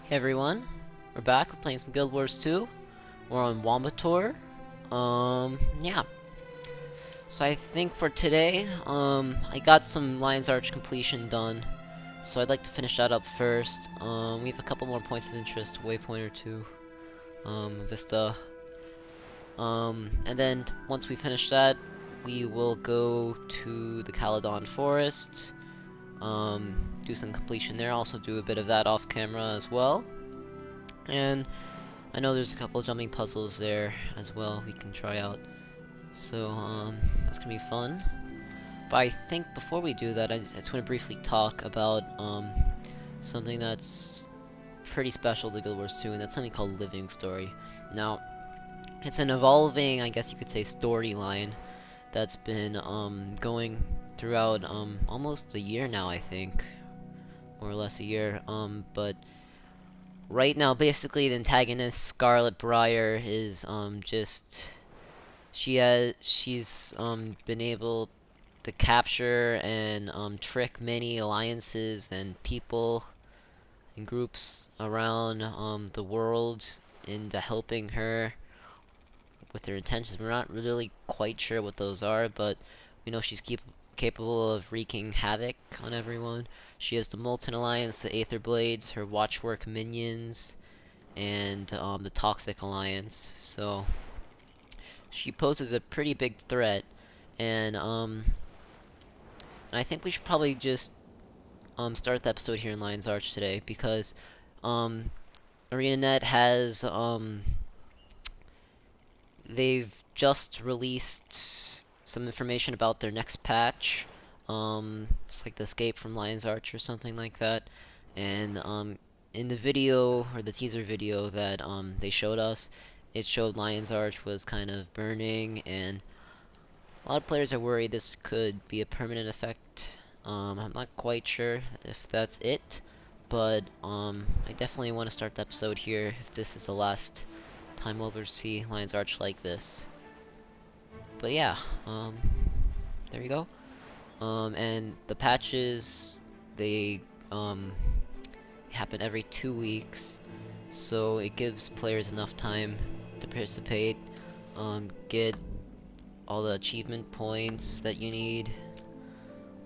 Hey everyone, we're back. We're playing some Guild Wars 2. We're on Wambatore. Yeah. So I think for today, I got some Lion's Arch completion done. So I'd like to finish that up first. We have a couple more points of interest, waypoint or two, Vista. And then once we finish that, we will go to the Caledon Forest. Do some completion there. Also do a bit of that off camera as well. And I know there's a couple of jumping puzzles there as well we can try out. So, that's gonna be fun. But I think before we do that, I just want to briefly talk about, something that's pretty special to Guild Wars 2, and that's something called Living Story. Now, it's an evolving, I guess you could say, storyline that's been, going throughout, almost a year now, I think. More or less a year, but right now, basically, the antagonist, Scarlet Briar, is, she's been able to capture and, trick many alliances and people and groups around, the world into helping her with their intentions. We're not really quite sure what those are, but we know she's capable of wreaking havoc on everyone. She has the Molten Alliance, the Aether Blades, her Watchwork minions, and the Toxic Alliance. So she poses a pretty big threat, and I think we should probably just start the episode here in Lion's Arch today, because ArenaNet has they've just released some information about their next patch. It's like the Escape from Lion's Arch or something like that. And in the video, or the teaser video that they showed us, it showed Lion's Arch was kind of burning, and a lot of players are worried this could be a permanent effect. I'm not quite sure if that's it, but I definitely want to start the episode here if this is the last time we'll ever see Lion's Arch like this. But yeah, there we go. And the patches, they happen every 2 weeks, so it gives players enough time to participate, get all the achievement points that you need,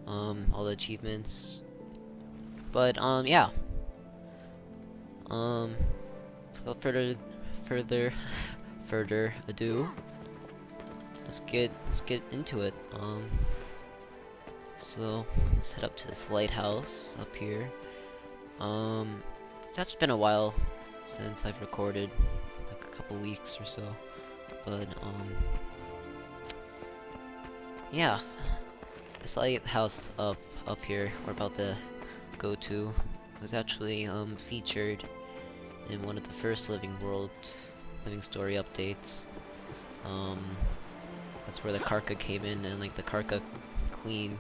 all the achievements. But yeah, without further ado, let's get into it. So let's head up to this lighthouse up here. It's actually been a while since I've recorded, like a couple weeks or so, but yeah, this lighthouse up here we're about to go to was actually featured in one of the first Living Story updates. That's where the Karka came in, and like the Karka Queen,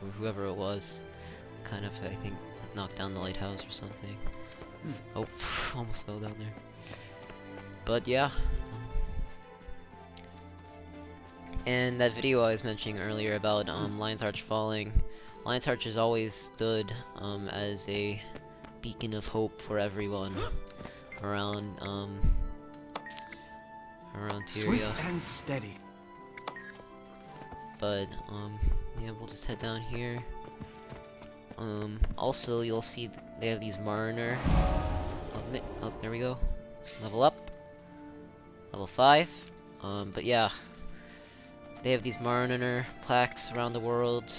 or whoever it was, kind of, I think, knocked down the lighthouse or something. Oh, almost fell down there. But yeah. And that video I was mentioning earlier about Lion's Arch falling, Lion's Arch has always stood as a beacon of hope for everyone around Tyria. Swift and steady. But yeah, we'll just head down here. Also, you'll see they have these Mariner. Oh, there we go. Level up. Level 5. But yeah, they have these Mariner plaques around the world.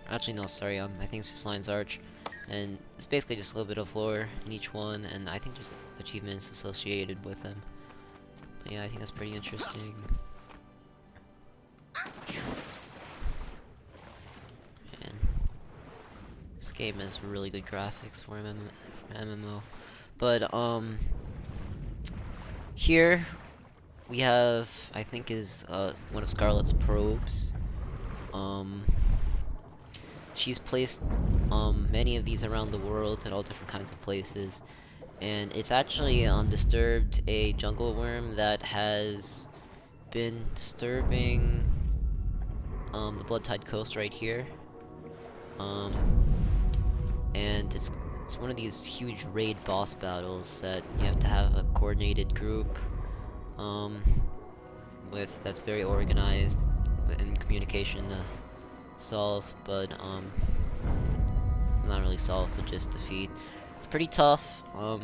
Actually, no, sorry. I think it's just Lion's Arch, and it's basically just a little bit of lore in each one, and I think there's achievements associated with them. But yeah, I think that's pretty interesting. And this game has really good graphics for MMO. But here we have, I think, is one of Scarlet's probes. She's placed many of these around the world at all different kinds of places, and it's actually disturbed a jungle worm that has been disturbing the Blood Tide coast right here. And it's It's one of these huge raid boss battles that you have to have a coordinated group um, that's very organized in communication to solve, but not really solve, but just defeat. It's pretty tough. You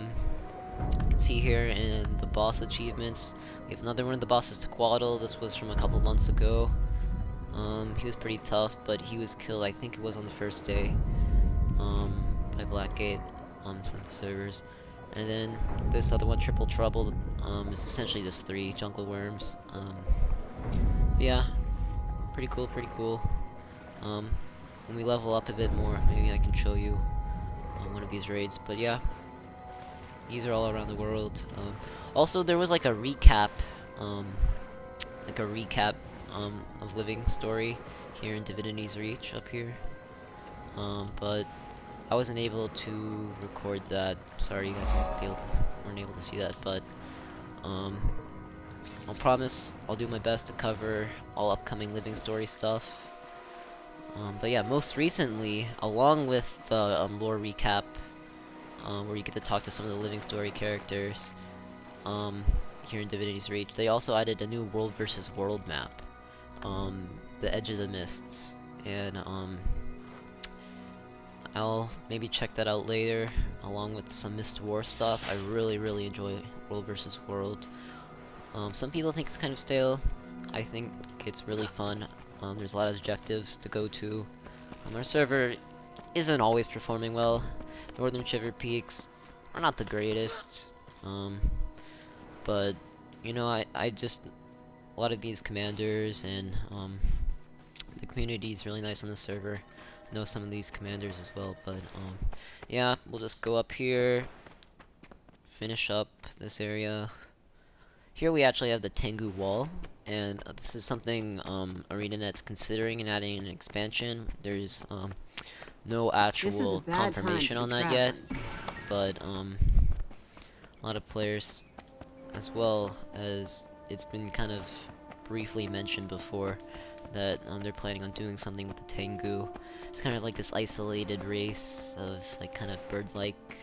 can see here in the boss achievements, we have another one of the bosses to Quaddle. This was from a couple months ago. He was pretty tough, but he was killed, I think it was on the first day, by Blackgate on one of the servers. And then this other one, Triple Trouble, is essentially just 3 jungle worms. Yeah, pretty cool, pretty cool. When we level up a bit more, maybe I can show you one of these raids. But yeah, these are all around the world. Also, there was like a recap, of Living Story here in Divinity's Reach up here. But I wasn't able to record that. Sorry, you guys weren't able to see that. But I'll promise I'll do my best to cover all upcoming Living Story stuff. But yeah, most recently, along with the lore recap, where you get to talk to some of the Living Story characters here in Divinity's Reach, they also added a new World versus World map, the Edge of the Mists, and I'll maybe check that out later, along with some Mist War stuff. I really enjoy World versus World. Some people think it's kind of stale. I think it's really fun. There's a lot of objectives to go to. Our server isn't always performing well. Northern Shiverpeaks are not the greatest. But, you know, I just... A lot of these commanders and the community is really nice on the server. I know some of these commanders as well, but yeah, we'll just go up here, finish up this area. Here we actually have the Tengu Wall, and this is something ArenaNet's considering and adding an expansion. There's no actual confirmation on that yet, but a lot of players, as well as it's been kind of briefly mentioned before, that they're planning on doing something with the Tengu. It's kind of like this isolated race of like kind of bird-like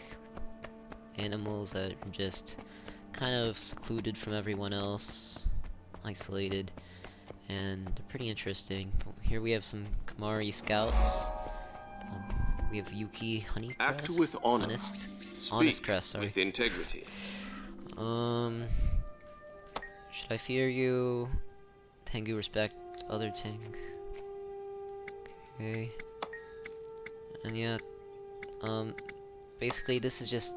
animals that are just kind of secluded from everyone else, isolated, and they're pretty interesting. Here we have some Kamari scouts. We have Yuki Honeycrest. Act with honor. Honest Crest, sorry. With integrity. Should I fear you? Tengu respect other Tengu. Okay. And yeah, basically this is just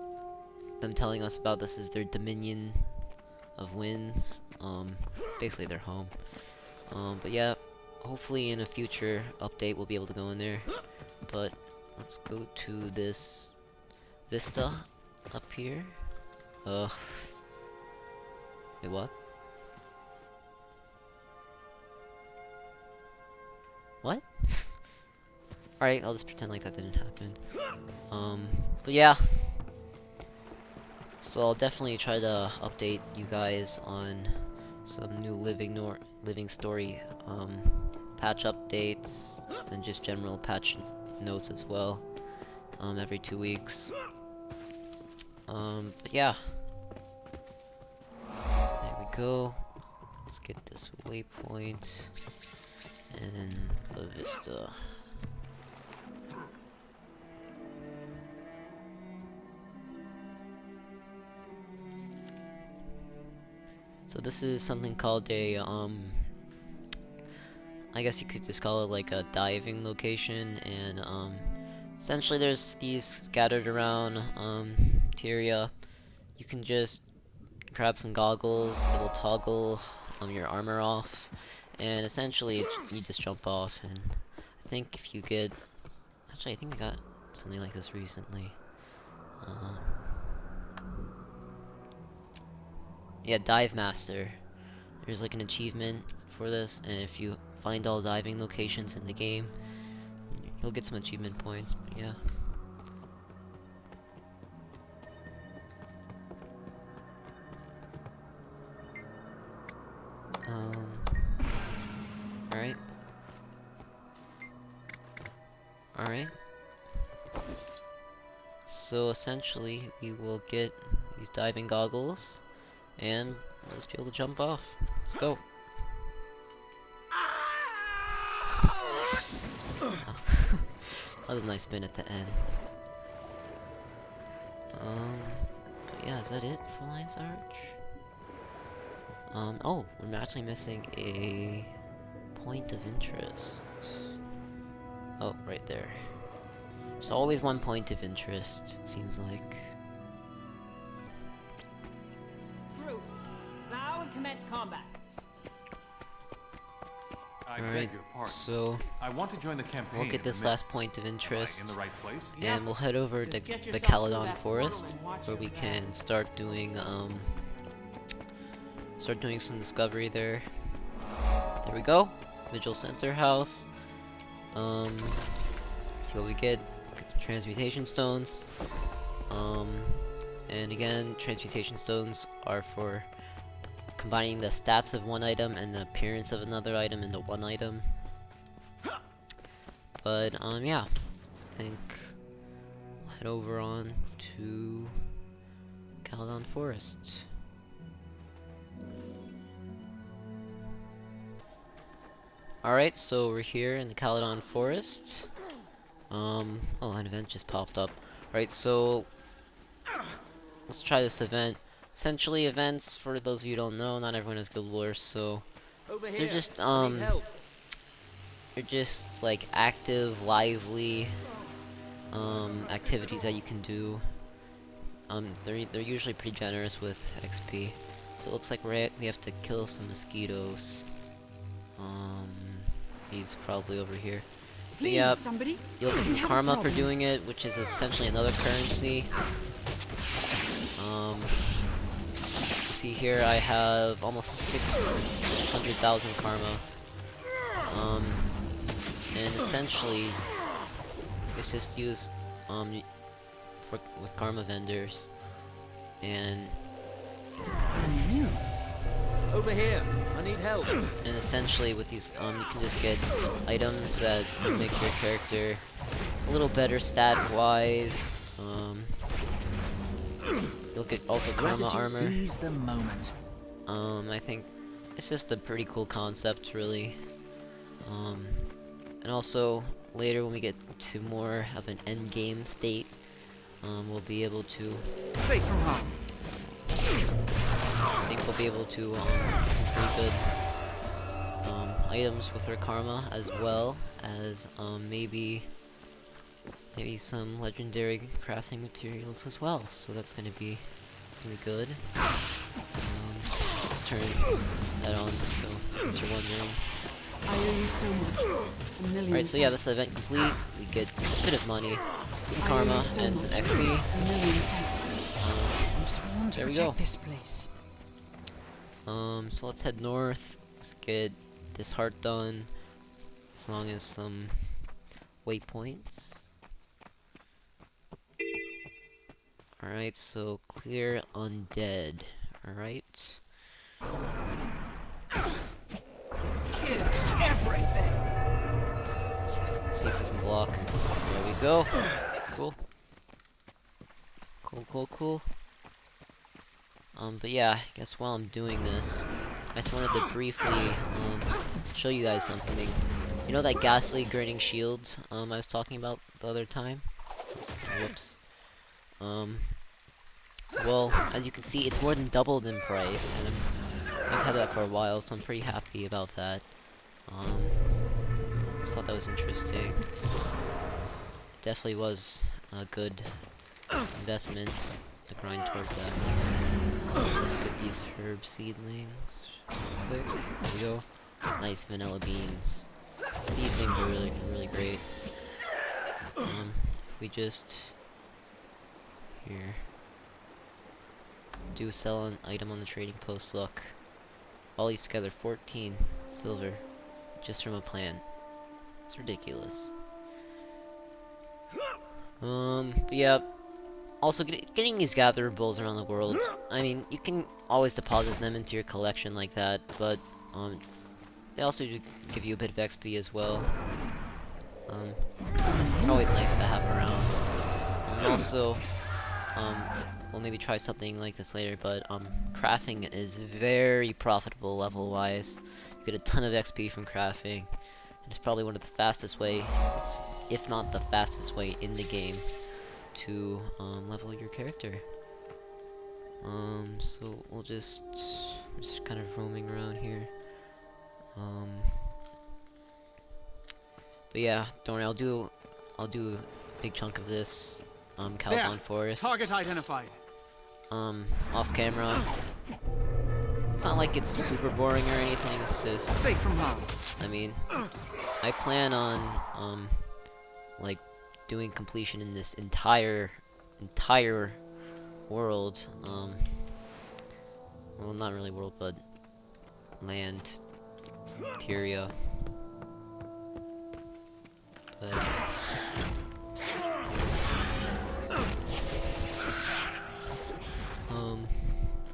them telling us about this is their dominion of winds. Basically their home. But yeah, hopefully in a future update we'll be able to go in there. But let's go to this vista up here. Wait, what? What? Alright, I'll just pretend like that didn't happen. But yeah. So I'll definitely try to update you guys on some new Living Story patch updates, and just general patch notes as well, every 2 weeks. But yeah. There we go. Let's get this waypoint and the vista. So this is something called a, I guess you could just call it like a diving location, and essentially there's these scattered around Tyria. You can just grab some goggles, it will toggle your armor off, and essentially you just jump off. And I think if you get, actually I think I got something like this recently. Yeah, Dive Master. There's like an achievement for this, and if you find all diving locations in the game, you'll get some achievement points. But yeah. Alright. Alright. So essentially, we will get these diving goggles, and we'll just be able to jump off. Let's go. That was a nice spin at the end. But yeah, is that it for Lion's Arch? Oh, we're actually missing a point of interest. Oh, right there. There's always one point of interest, it seems like. Groups, bow and commence combat. Alright, so I want to join the campaign. we'll get this last point of interest, in the right place? and we'll head over to the Caledon Forest, where we can start doing some discovery there. There we go. Vigil Center House. See what we get. Get some transmutation stones. And again, transmutation stones are for combining the stats of one item and the appearance of another item into one item. But yeah, I think we'll head over on to Caledon Forest. Alright, so we're here in the Caledon Forest. Oh, an event just popped up. Alright, so let's try this event. Essentially, events, for those of you who don't know, not everyone has Guild Wars, so they're just like active, lively activities that you can do. They're usually pretty generous with XP. So it looks like we have to kill some mosquitoes. He's probably over here. But yeah, you'll get some karma for doing it, which is essentially another currency. See here, I have almost 600,000 karma. And essentially, it's just used with karma vendors, and over here, I need help. And essentially, with these, you can just get items that make your character a little better stat-wise. You'll get also karma armor. Seize the moment. I think it's just a pretty cool concept, really. And also later when we get to more of an end game state, we'll be able to. Safe from harm. I think we'll be able to get some pretty good items with our karma, as well as maybe some legendary crafting materials as well. So that's gonna be good. Let's turn that on, so as you're wondering. I owe you so much. Alright, so yeah, this event complete. We get a bit of money, some karma, and some XP. There we go. This place. So let's head north. Let's get this heart done, as long as some waypoints. Alright, so clear undead. Alright. Let's see if we can block. There we go. Cool. Cool. But yeah, I guess while I'm doing this, I just wanted to briefly show you guys something. You know that ghastly grinning shield I was talking about the other time? Whoops. Well, as you can see, it's more than doubled in price, and I've had that for a while, so I'm pretty happy about that. Just thought that was interesting. Definitely was a good investment to grind towards that. Look at these herb seedlings real quick. There we go. Nice vanilla beans. These things are really great. We just here do sell an item on the trading post. Look, all these together, 14 silver, just from a plant. It's ridiculous. But yeah. Also, getting these gatherables around the world, I mean, you can always deposit them into your collection like that, but they also do give you a bit of XP as well. They're always nice to have around. And also, we'll maybe try something like this later, but crafting is very profitable level-wise. You get a ton of XP from crafting, and it's probably one of the fastest ways, if not the fastest way in the game to level your character. So we're just kind of roaming around here. But yeah, don't worry, I'll do a big chunk of this Caledon Forest. Target identified. Off camera. It's not like it's super boring or anything, it's just, Safe from harm. I mean, I plan on like doing completion in this entire world. Well, not really world, but land, Tyria. But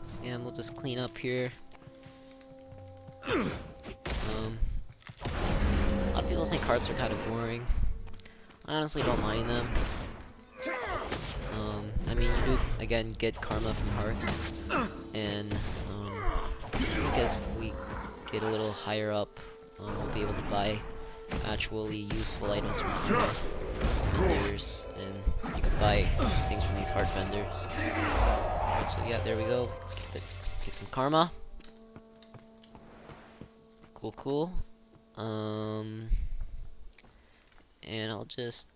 so yeah, we'll just clean up here. A lot of people think hearts are kind of boring. I honestly don't mind them. I mean, you do again get karma from hearts, and I think as we get a little higher up, we'll be able to buy actually useful items from vendors, and you can buy things from these heart vendors. Alright, so yeah, there we go. Get some karma. Cool. And I'll just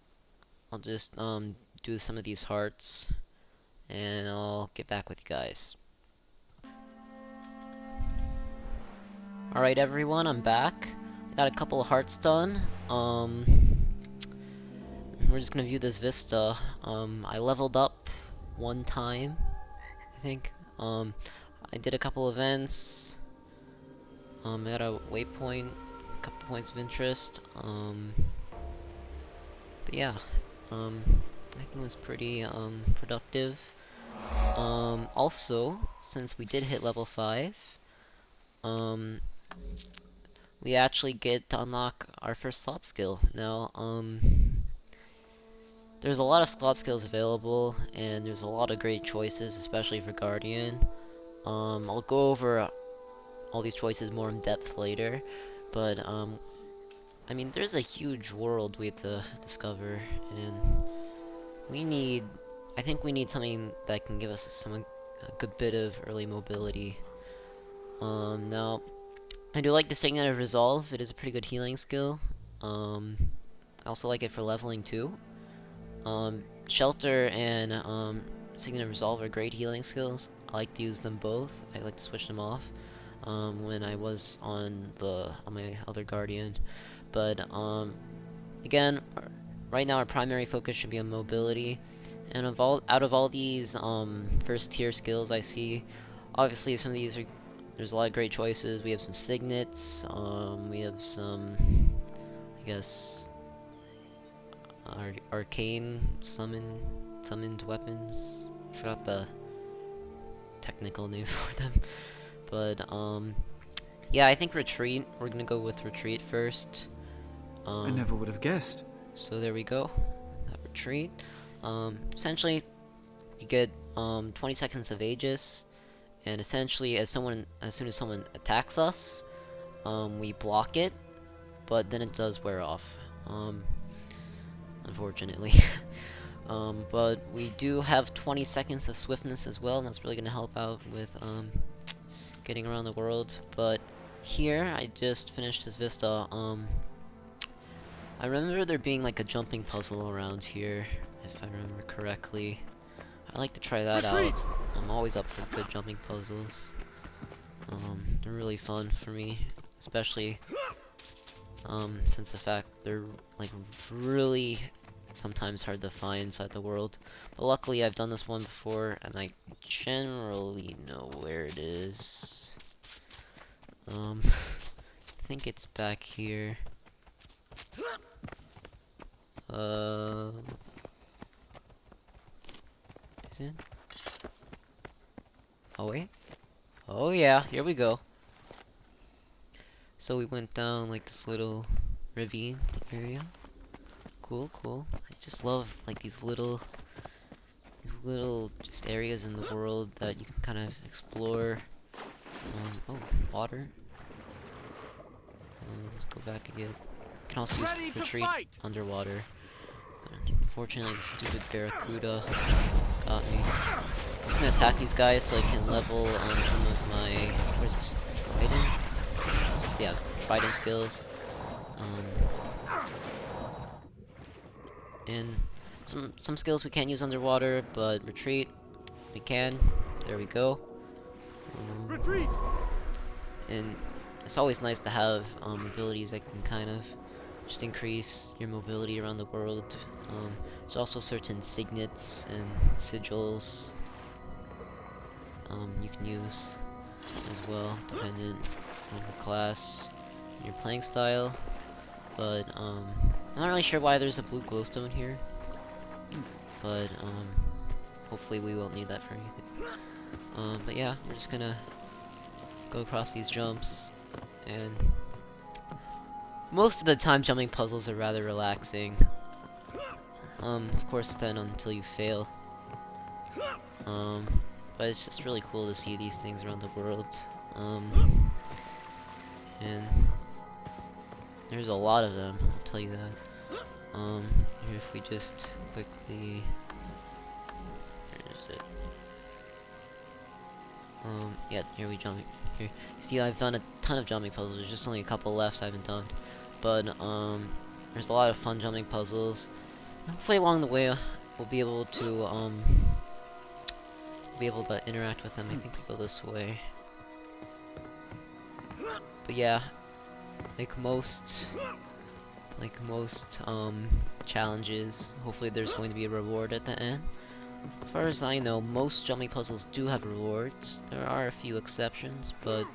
do some of these hearts, and I'll get back with you guys. Alright everyone, I'm back. I got a couple of hearts done. We're just gonna view this vista. I leveled up one time, I think. I did a couple events. I got a waypoint, a couple points of interest. But yeah, I think it was pretty productive. Also, since we did hit level 5, we actually get to unlock our first slot skill. Now, there's a lot of slot skills available, and there's a lot of great choices, especially for Guardian. I'll go over all these choices more in depth later, but I mean, there's a huge world we have to discover, and I think we need something that can give us a good bit of early mobility. Now, I do like the Signet of Resolve. It is a pretty good healing skill. I also like it for leveling too. Shelter and Signet of Resolve are great healing skills. I like to use them both. I like to switch them off when I was on my other Guardian. But again, right now our primary focus should be on mobility. And out of all these first tier skills I see, obviously some of these there's a lot of great choices. We have some signets. We have some, I guess, arcane summoned weapons. I forgot the technical name for them. But yeah, I think retreat. We're gonna go with retreat first. I never would have guessed. So there we go. That retreat. Essentially, you get 20 seconds of Aegis, and essentially, as soon as someone attacks us, we block it, but then it does wear off. Unfortunately. But we do have 20 seconds of swiftness as well, and that's really gonna help out with getting around the world. But here, I just finished this vista. I remember there being like a jumping puzzle around here, if I remember correctly. I like to try that out. I'm always up for good jumping puzzles. They're really fun for me, especially since the fact they're like really sometimes hard to find inside the world. But luckily I've done this one before, and I generally know where it is. I think it's back here. Is it? Oh wait. Oh yeah, here we go. So we went down like this little ravine area. Cool. I just love like these little little just areas in the world that you can kind of explore. Oh, water. Let's go back again. You can also use Ready to retreat fight! underwater. Unfortunately, the stupid barracuda got me. I'm just gonna attack these guys so I can level some of my what is this? Trident? Yeah, trident skills. And some skills we can't use underwater, but retreat we can. There we go. Retreat! And it's always nice to have abilities that can kind of just increase your mobility around the world. There's also certain signets and sigils you can use as well, dependent on your class and your playing style. But I'm not really sure why there's a blue glowstone here. But hopefully we won't need that for anything. But yeah, we're just gonna go across these jumps, and most of the time jumping puzzles are rather relaxing. Of course then until you fail. But it's just really cool to see these things around the world. And there's a lot of them, I'll tell you that. Here if we just quickly... Where is it? Yeah, here we jump. Here. See, I've done a ton of jumping puzzles, there's just only a couple left I haven't done. But, there's a lot of fun jumping puzzles. Hopefully along the way, we'll be able to, interact with them. I think we go this way. But yeah, like most challenges, hopefully there's going to be a reward at the end. As far as I know, most jumping puzzles do have rewards. There are a few exceptions, but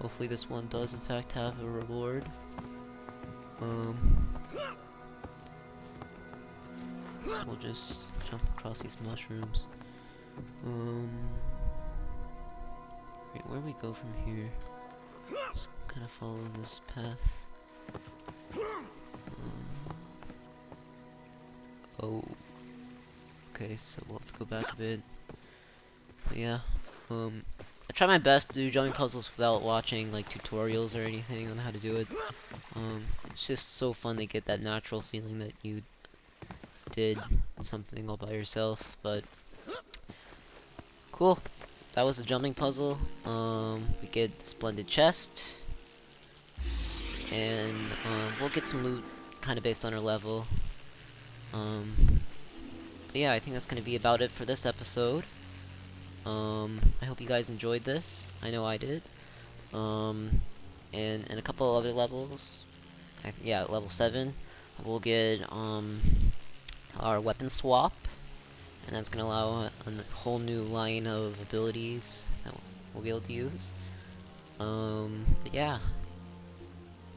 hopefully this one does in fact have a reward. We'll just jump across these mushrooms. Wait, where do we go from here? Just kind of follow this path. Oh. Okay, so let's go back a bit. But yeah, I try my best to do jumping puzzles without watching like tutorials or anything on how to do it. It's just so fun to get that natural feeling that you did something all by yourself. But cool, that was a jumping puzzle. We get a splendid chest, and we'll get some loot kind of based on our level. But yeah, I think that's gonna be about it for this episode. I hope you guys enjoyed this. I know I did. And in a couple other levels, yeah, level 7, we'll get our weapon swap, and that's gonna allow a whole new line of abilities that we'll be able to use. But yeah,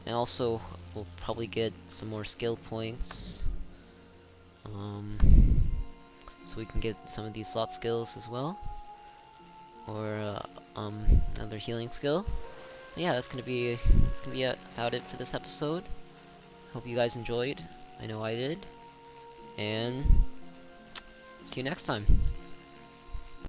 and also we'll probably get some more skill points. So we can get some of these slot skills as well, or another healing skill. But yeah, that's gonna be about it for this episode. Hope you guys enjoyed. I know I did, and see you next time.